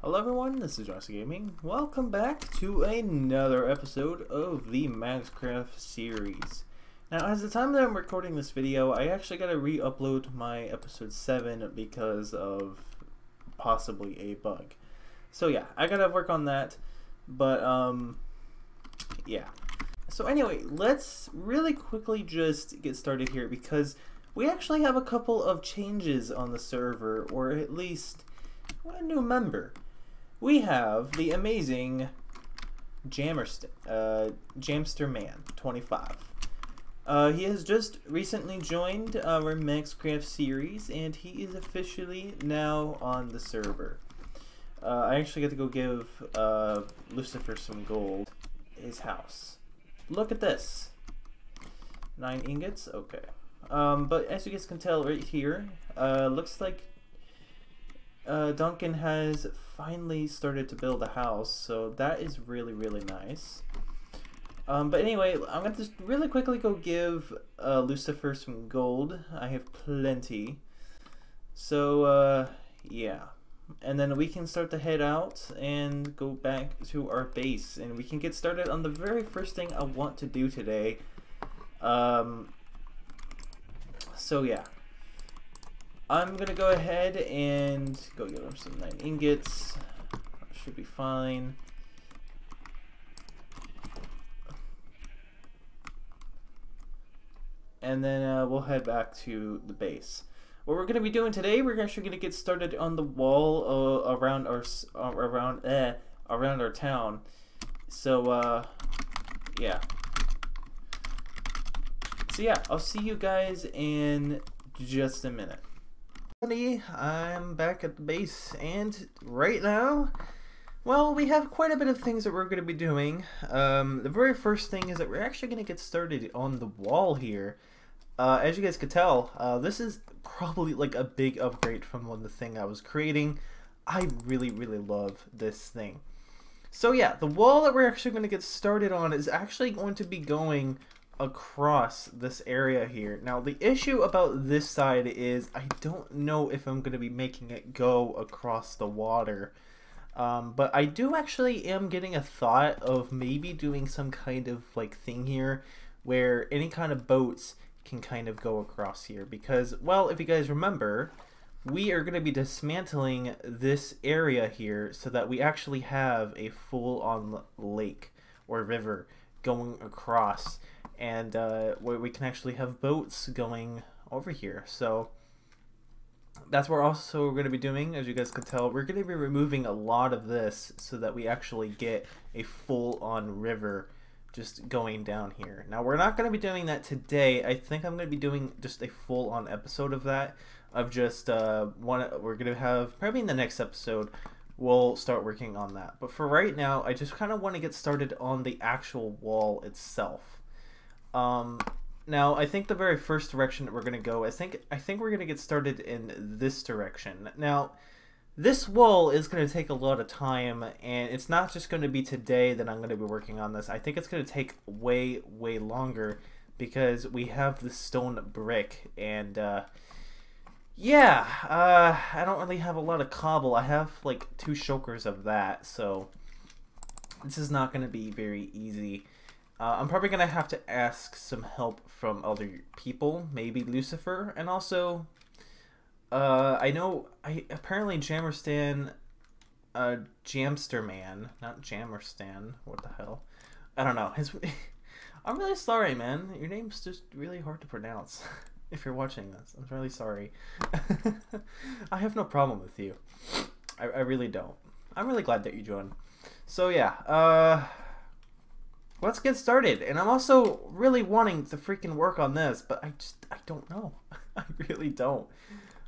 Hello everyone, this is Jonixcraft Gaming. Welcome back to another episode of the MaxCraft series. Now, as the time that I'm recording this video, I actually gotta re-upload my episode 7 because of possibly a bug. So yeah, I gotta work on that, but yeah. So anyway, let's really quickly just get started here because we actually have a couple of changes on the server, or at least a new member. We have the amazing Jamster Man 25. He has just recently joined our MaxCraft series, and he is officially now on the server. I actually get to go give Lucifer some gold. His house. Look at this. 9 ingots? Okay. But as you guys can tell right here, looks like Duncan has finally started to build a house, so that is really nice. But anyway, I'm going to just really quickly go give Lucifer some gold. I have plenty. So, yeah. And then we can start to head out and go back to our base. And we can get started on the very first thing I want to do today. So, yeah. I'm gonna go ahead and go give him some 9 ingots. Should be fine. And then we'll head back to the base. What we're gonna be doing today, we're actually gonna get started on the wall around our town. So yeah. So yeah, I'll see you guys in just a minute. I'm back at the base, and right now, well, we have quite a bit of things that we're going to be doing. The very first thing is that we're actually going to get started on the wall here. As you guys could tell, this is probably like a big upgrade from the thing I was creating. I really love this thing. So yeah, the wall that we're actually going to get started on is actually going to be going across this area here. Now the issue about this side is I don't know if I'm going to be making it go across the water, but I do actually am getting a thought of maybe doing some kind of like thing here where any kind of boats can kind of go across here, because, well, if you guys remember, we are going to be dismantling this area here so that we actually have a full-on lake or river going across, and where we can actually have boats going over here. So that's what also we're going to be doing. As you guys can tell, we're going to be removing a lot of this so that we actually get a full-on river just going down here. Now we're not going to be doing that today. I think I'm going to be doing just a full-on episode of that, of just one. We're going to have probably in the next episode we'll start working on that. But for right now, I just kind of want to get started on the actual wall itself. Now I think the very first direction that we're going to go, I think we're going to get started in this direction. Now this wall is going to take a lot of time, and it's not just going to be today that I'm going to be working on this. I think it's going to take way longer because we have the stone brick, and yeah, I don't really have a lot of cobble. I have like 2 shulkers of that, so this is not going to be very easy. I'm probably going to have to ask some help from other people, maybe Lucifer, and also, I know, apparently Jamster Man, not Jammerstan, what the hell, I don't know, I'm really sorry, man, your name's just really hard to pronounce. If you're watching this, I'm really sorry. I have no problem with you, I really don't. I'm really glad that you joined. So yeah, let's get started. And I'm also really wanting to freaking work on this, but I don't know. I really don't.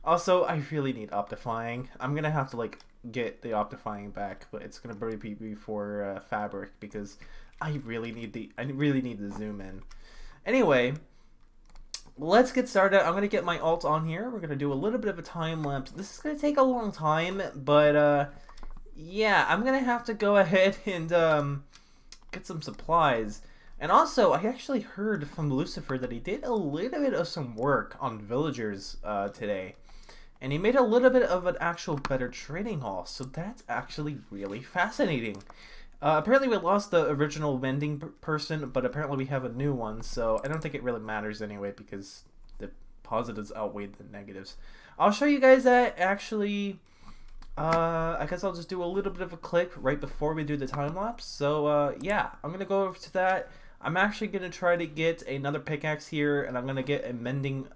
Also, I really need optifying. I'm gonna have to like get the optifying back, but it's gonna probably be for fabric because I really need the zoom in. Anyway, let's get started. I'm gonna get my alt on here. We're gonna do a little bit of a time lapse. This is gonna take a long time, but yeah, I'm gonna have to go ahead and get some supplies. And also, I actually heard from Lucifer that he did a little bit of some work on villagers today. And he made a little bit of an actual better trading hall, so that's actually really fascinating. Apparently we lost the original vending person, but apparently we have a new one, so I don't think it really matters anyway because the positives outweigh the negatives. I'll show you guys that actually. I guess I'll just do a little bit of a clip right before we do the time lapse. So yeah, I'm gonna go over to that. I'm actually gonna try to get another pickaxe here, and I'm gonna get a mending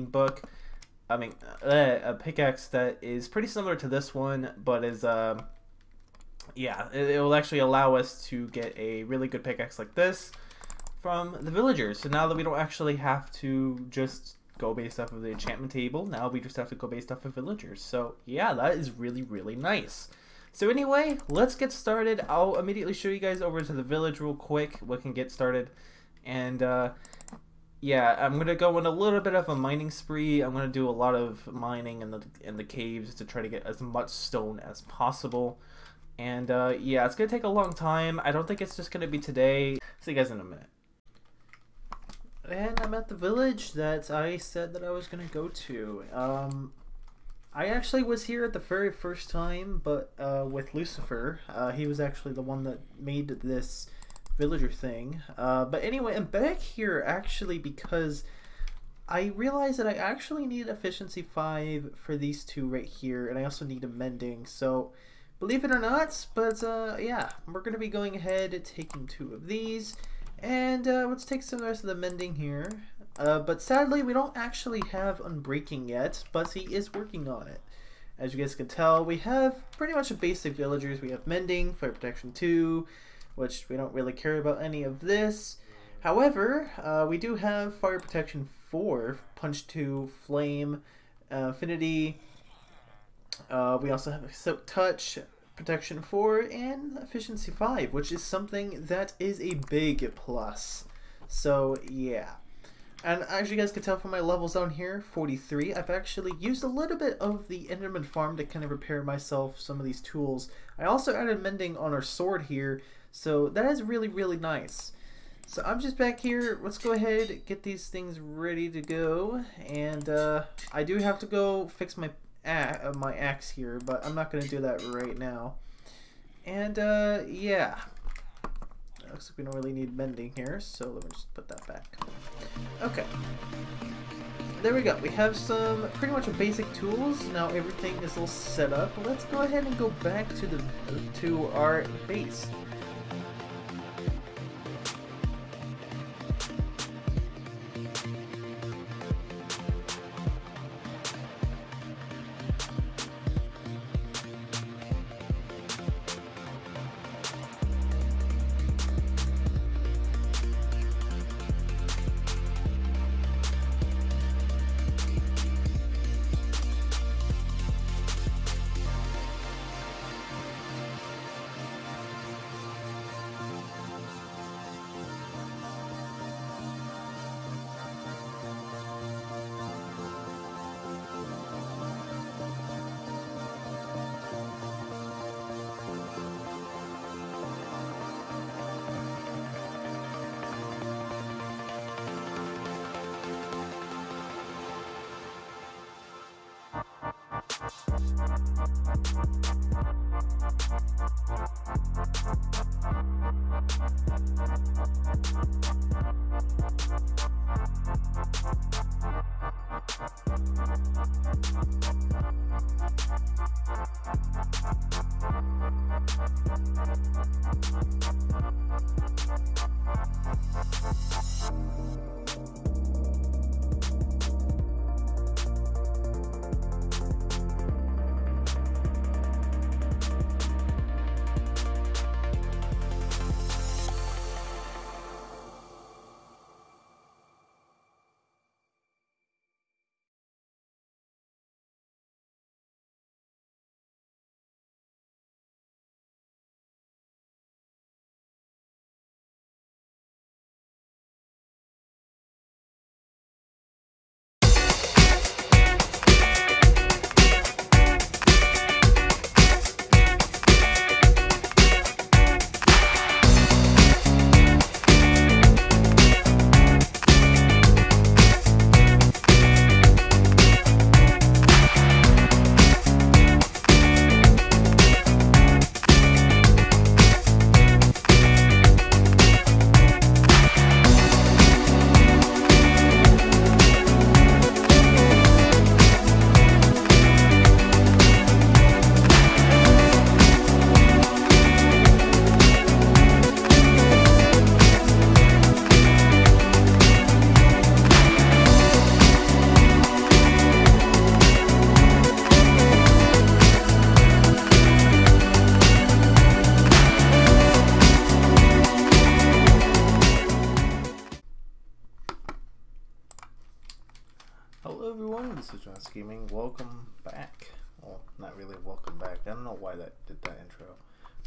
book. I mean, a pickaxe that is pretty similar to this one, but is yeah, it will actually allow us to get a really good pickaxe like this from the villagers. So now that we don't actually have to just go based off of the enchantment table, now we just have to go based off of villagers. So yeah, that is really, really nice. So anyway, let's get started. I'll immediately show you guys over to the village real quick. We can get started. And yeah, I'm gonna go on a little bit of a mining spree. I'm gonna do a lot of mining in the caves to try to get as much stone as possible. And yeah, it's gonna take a long time. I don't think it's just gonna be today. See you guys in a minute. And I'm at the village that I said that I was gonna go to. I actually was here at the very first time, but with Lucifer. He was actually the one that made this villager thing. But anyway, I'm back here actually because I realized that I actually need efficiency 5 for these two right here, and I also need a mending. So believe it or not, but yeah, we're gonna be going ahead taking 2 of these. And let's take some of the rest of the mending here. But sadly, we don't actually have unbreaking yet, but he is working on it. As you guys can tell, we have pretty much a basic villagers. We have mending, fire protection 2, which we don't really care about any of this. However, we do have fire protection 4, punch 2, flame, affinity. We also have silk touch, protection 4, and efficiency 5, which is something that is a big plus. So yeah, and as you guys can tell from my levels down here, 43, I've actually used a little bit of the Enderman farm to kind of repair myself some of these tools. I also added mending on our sword here, so that is really, really nice. So I'm just back here. Let's go ahead, get these things ready to go, and I do have to go fix my axe here, but I'm not going to do that right now. And yeah, looks like we don't really need mending here, so let me just put that back. Okay, there we go. We have some pretty much basic tools. Now everything is all set up. Let's go ahead and go back to our base. Hello everyone, this is Jonixcraft. Welcome back. Well, not really welcome back. I don't know why that did that intro.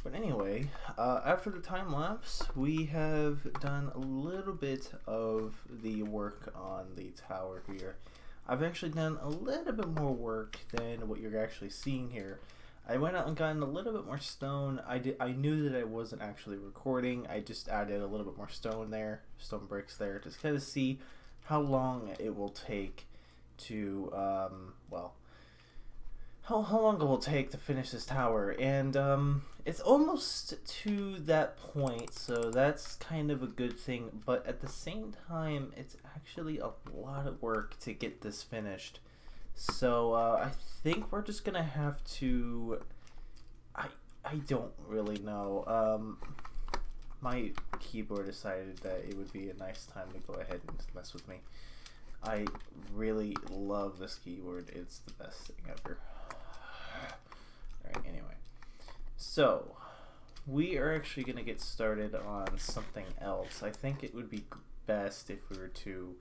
But anyway, after the time lapse, we have done a little bit of the work on the tower here. I've actually done a little bit more work than what you're actually seeing here. I went out and gotten a little bit more stone. I knew that I wasn't actually recording. I just added a little bit more stone bricks there, just kind of see how long it will take to well, how long it will take to finish this tower. And it's almost to that point, so that's kind of a good thing, but at the same time it's actually a lot of work to get this finished. So I think we're just gonna have to, I don't really know. My keyboard decided that it would be a nice time to go ahead and mess with me. I really love this keyboard. It's the best thing ever. Alright, anyway. So, we are actually going to get started on something else. I think it would be best if we were to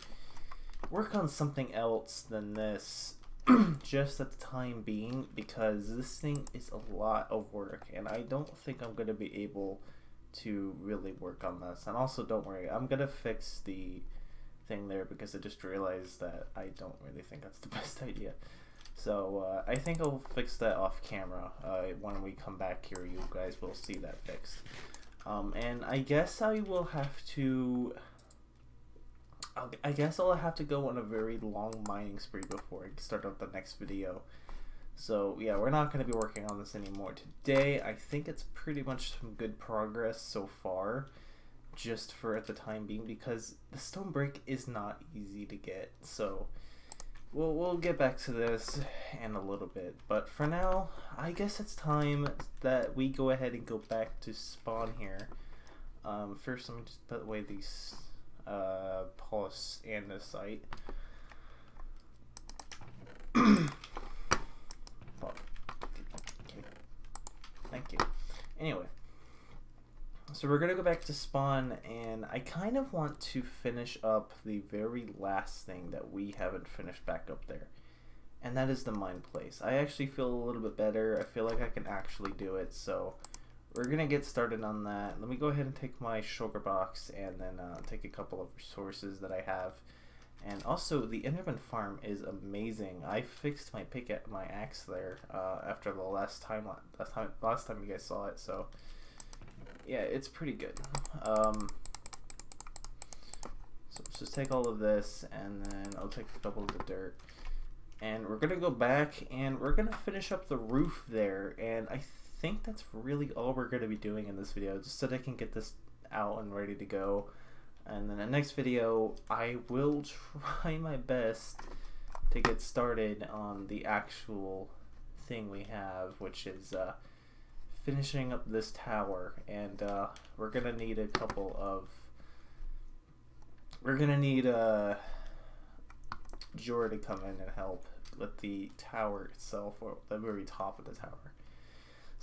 work on something else than this just at the time being, because this thing is a lot of work and I don't think I'm going to be able to really work on this. And also, don't worry, I'm going to fix the thing there because I just realized that I don't really think that's the best idea. So I think I'll fix that off camera. When we come back here, you guys will see that fixed. And I guess I will have to, I guess I'll have to go on a very long mining spree before I start up the next video. So yeah, we're not going to be working on this anymore today. I think it's pretty much some good progress so far, just for at the time being, because the stone brick is not easy to get. So we'll get back to this in a little bit, but for now I guess it's time that we go ahead and go back to spawn here. First, let me just put away these polished andesite. Thank you. Anyway, so we're gonna go back to spawn, and I kind of want to finish up the very last thing that we haven't finished back up there, and that is the mine place. I actually feel a little bit better. I feel like I can actually do it, so we're gonna get started on that. Let me go ahead and take my sugar box and then take a couple of resources that I have. And also, the Enderman farm is amazing. I fixed my my axe there after the last time you guys saw it. So yeah, it's pretty good. So let's just take all of this, and then I'll take a couple of the dirt, and we're gonna go back and we're gonna finish up the roof there. And I think that's really all we're gonna be doing in this video, just so that I can get this out and ready to go. And then the next video, I will try my best to get started on the actual thing we have, which is finishing up this tower. And we're gonna need a couple of, we're gonna need Jor to come in and help with the tower itself, or the very top of the tower.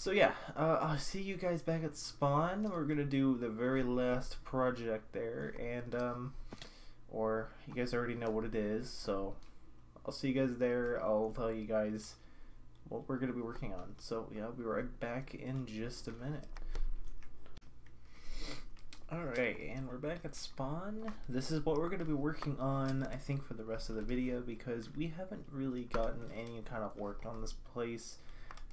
So yeah, I'll see you guys back at spawn. We're gonna do the very last project there, and or you guys already know what it is, so I'll see you guys there. I'll tell you guys what we're gonna be working on. So yeah, I'll be right back in just a minute. Alright, and we're back at spawn. This is what we're gonna be working on, I think, for the rest of the video, because we haven't really gotten any kind of work on this place.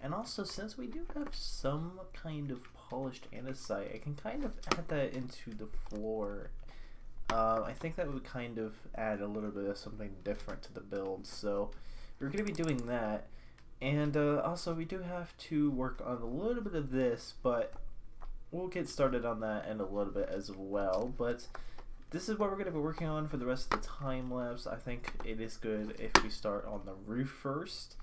And also, since we do have some kind of polished andesite, I can kind of add that into the floor. I think that would kind of add a little bit of something different to the build, so we're going to be doing that. And also, we do have to work on a little bit of this, but we'll get started on that in a little bit as well. But this is what we're going to be working on for the rest of the time lapse. I think it is good if we start on the roof first,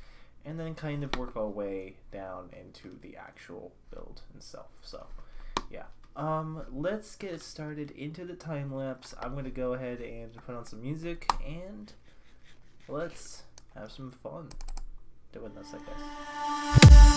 and then kind of work our way down into the actual build itself. So yeah, let's get started into the time lapse. I'm gonna go ahead and put on some music, and let's have some fun doing this, I guess.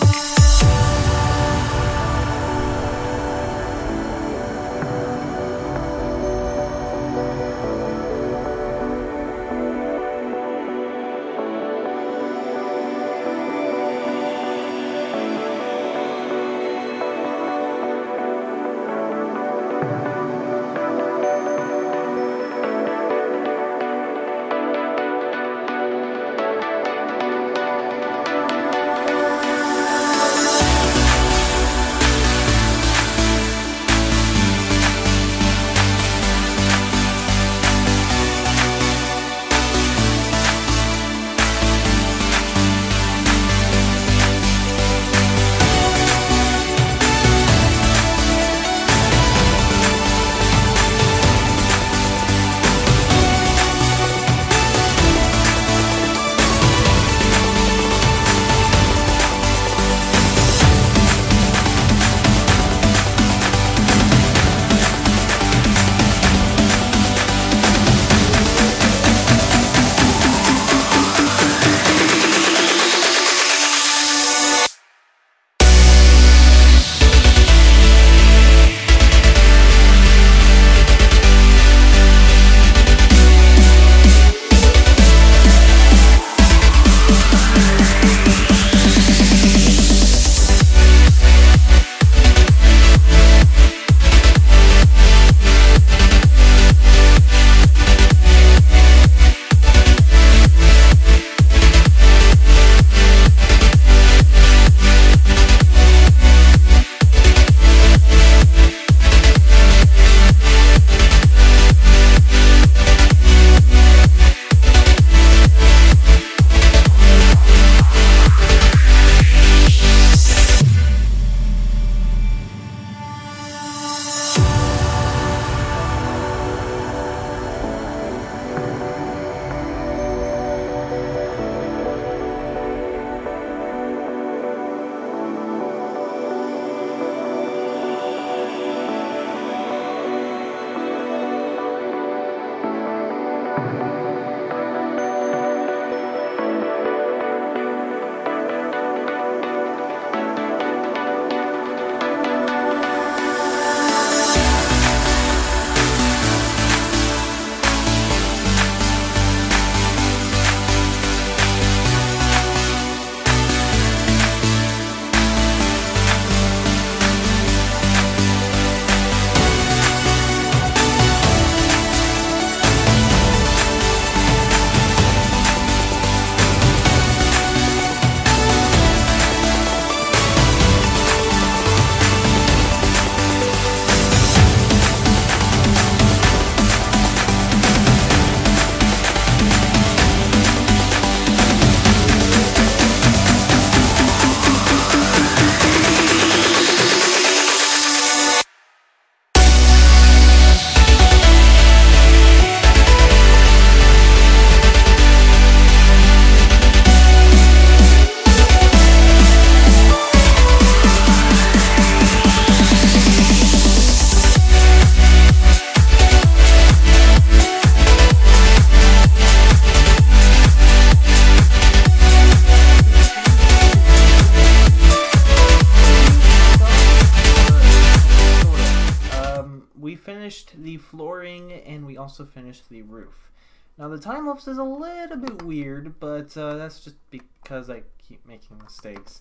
finished the flooring and we also finished the roof. Now the time lapse is a little bit weird, but that's just because I keep making mistakes.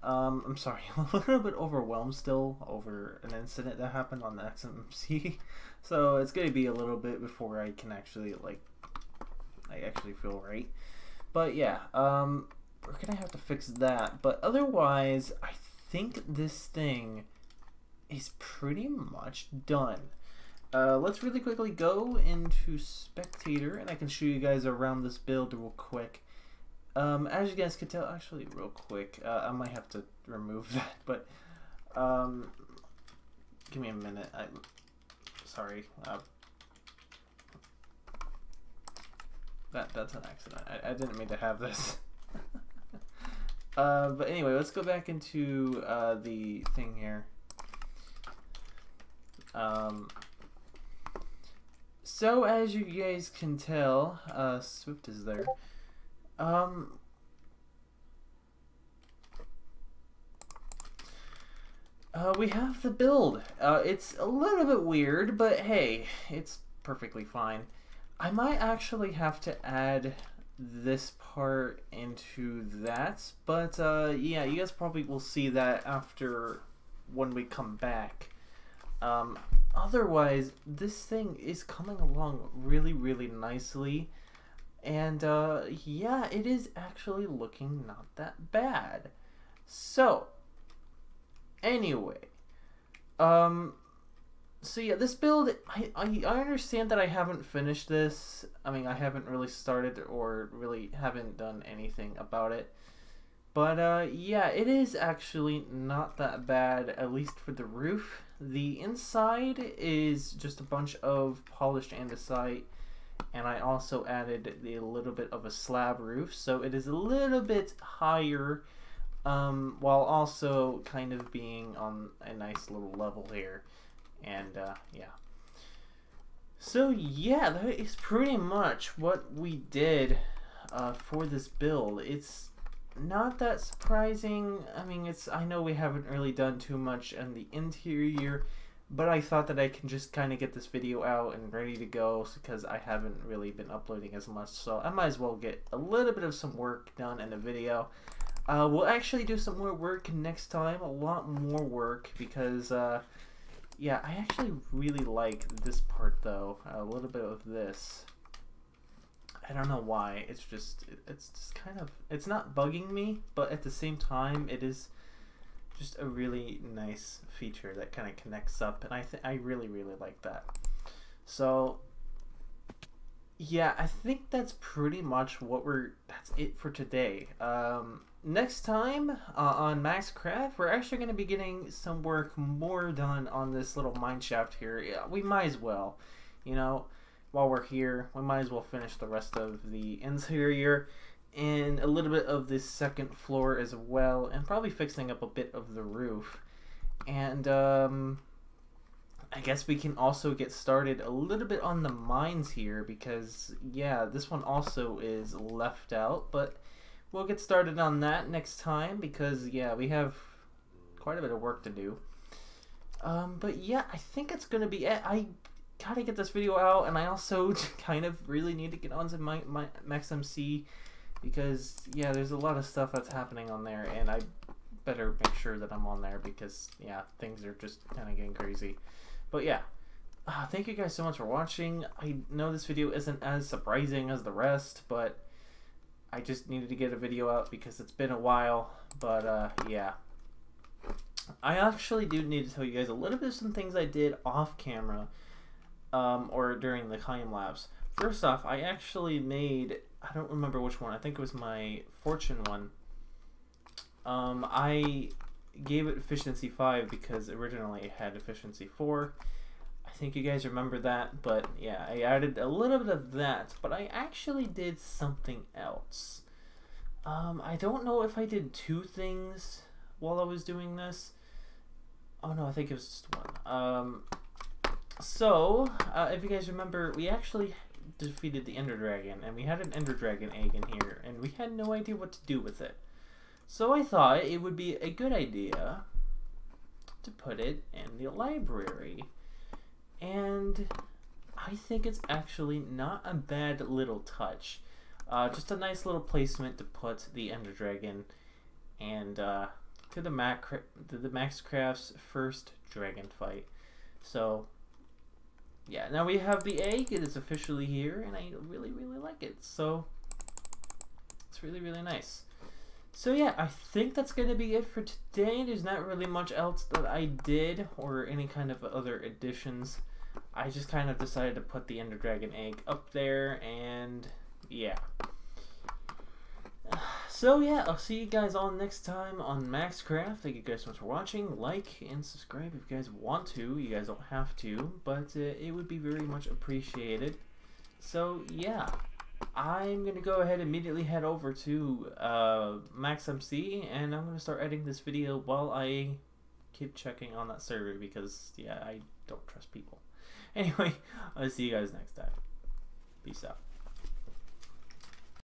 I'm sorry, I'm a little bit overwhelmed still over an incident that happened on the Maxmc. So it's going to be a little bit before I can actually, like, I actually feel right. But yeah, we're going to have to fix that. But otherwise, I think this thing is pretty much done. Let's really quickly go into Spectator, and I can show you guys around this build real quick. As you guys can tell, actually real quick, I might have to remove that, but give me a minute. I'm sorry. That's an accident. I didn't mean to have this. But anyway, let's go back into the thing here. So as you guys can tell, Swift is there. We have the build. It's a little bit weird, but hey, it's perfectly fine. I might actually have to add this part into that, but yeah, you guys probably will see that after when we come back. Otherwise, this thing is coming along really, really nicely. And yeah, it is actually looking not that bad. So anyway, so yeah, this build, I understand that I haven't finished this. I mean, I haven't really started or really haven't done anything about it. But yeah, it is actually not that bad, at least for the roof. The inside is just a bunch of polished andesite. And I also added a little bit of a slab roof, so it is a little bit higher, while also kind of being on a nice little level here. And yeah. So yeah, that is pretty much what we did for this build. It's not that surprising. I mean, I know we haven't really done too much in the interior, but I thought that I can just kind of get this video out and ready to go because I haven't really been uploading as much, so I might as well get a little bit of some work done in the video. We'll actually do some more work next time, a lot more work, because yeah, I actually really like this part though, a little bit of this. I don't know why, it's just kind of, it's not bugging me, but at the same time it is just a really nice feature that kind of connects up, and I really, really like that. So yeah, I think that's pretty much that's it for today. Next time on MaxCraft, we're actually going to be getting some work more done on this little mine shaft here. Yeah, we might as well, you know, while we're here, we might as well finish the rest of the interior and a little bit of this second floor as well, and probably fixing up a bit of the roof. And I guess we can also get started a little bit on the mines here, because yeah, this one also is left out, but we'll get started on that next time because yeah, we have quite a bit of work to do. But yeah, I think it's gonna be it. I gotta get this video out, and I also kind of really need to get onto my Maxmc, because yeah, there's a lot of stuff that's happening on there, and I better make sure that I'm on there because yeah, things are just kind of getting crazy. But yeah, thank you guys so much for watching. I know this video isn't as surprising as the rest, but I just needed to get a video out because it's been a while. But yeah, I actually do need to tell you guys a little bit of some things I did off camera, or during the time lapse. First off, I actually made, I don't remember which one, I think it was my fortune one. I gave it efficiency 5 because originally it had efficiency 4. I think you guys remember that, but yeah, I added a little bit of that, but I actually did something else. I don't know if I did 2 things while I was doing this. Oh no, I think it was just one. So, if you guys remember, we actually defeated the Ender Dragon, and we had an Ender Dragon egg in here, and we had no idea what to do with it. So I thought it would be a good idea to put it in the library. and I think it's actually not a bad little touch. Just a nice little placement to put the Ender Dragon and to the MaxCraft's first dragon fight. So yeah, now we have the egg. It is officially here, and I really like it. So it's really nice. So yeah, I think that's going to be it for today. There's not really much else that I did or any kind of other additions. I just kind of decided to put the Ender Dragon egg up there, and yeah. So yeah, I'll see you guys all next time on MaxCraft. Thank you guys so much for watching. Like and subscribe if you guys want to. You guys don't have to, but it would be very much appreciated. So yeah, I'm going to go ahead and immediately head over to Maxmc, and I'm going to start editing this video while I keep checking on that server because, yeah, I don't trust people. Anyway, I'll see you guys next time. Peace out.